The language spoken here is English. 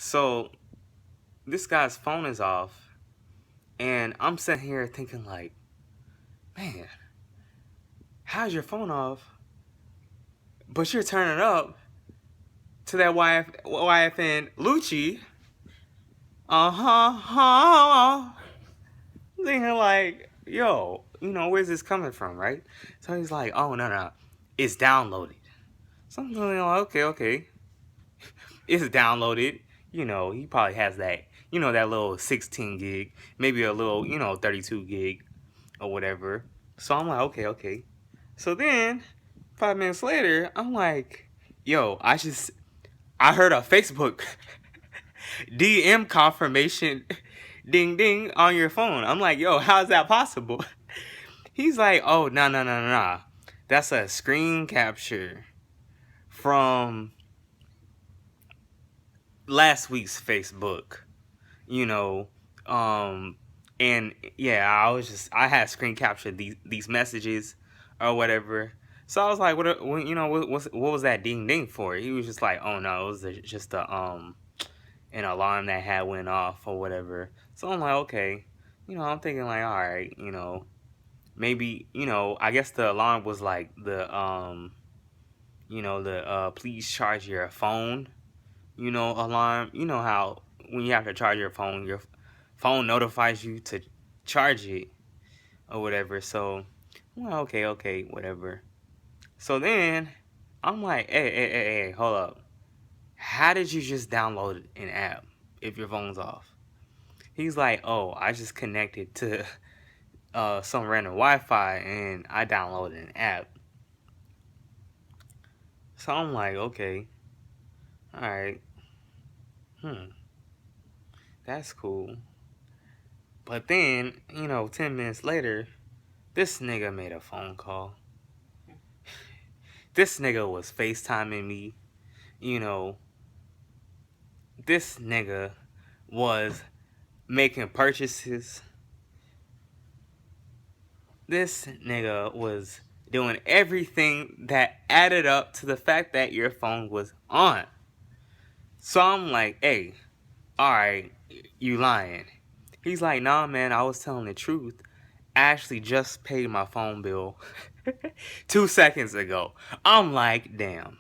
So this guy's phone is off, and I'm sitting here thinking like, man, how's your phone off? But you're turning up to that YFN Lucci. Thinking like, yo, where's this coming from, right? So he's like, oh, no, it's downloaded. So I'm like, oh, okay. It's downloaded. He probably has that, that little 16 gig, maybe a little, 32 gig or whatever. So I'm like, okay. So then, 5 minutes later, I'm like, yo, I heard a Facebook DM confirmation ding ding on your phone. I'm like, yo, how's that possible? He's like, oh, no. That's a screen capture from last week's Facebook, you know. And yeah, I had screen captured these messages or whatever. So I was like, what was that ding ding for? He was just like, oh no, it was just an alarm that had went off or whatever. So I'm like, okay, I'm thinking like, all right, maybe, I guess the alarm was like the please charge your phone, alarm. You know how when you have to charge your phone notifies you to charge it or whatever. So I'm like, okay, whatever. So then I'm like, hey, hold up. How did you just download an app if your phone's off? He's like, oh, I just connected to some random Wi-Fi and I downloaded an app. So I'm like, okay, all right, that's cool. But then, 10 minutes later, this nigga made a phone call. This nigga was FaceTiming me. This nigga was making purchases. This nigga was doing everything that added up to the fact that your phone was on. So I'm like, hey, alright, you lying. He's like, nah, man, I was telling the truth. I actually just paid my phone bill 2 seconds ago. I'm like, damn.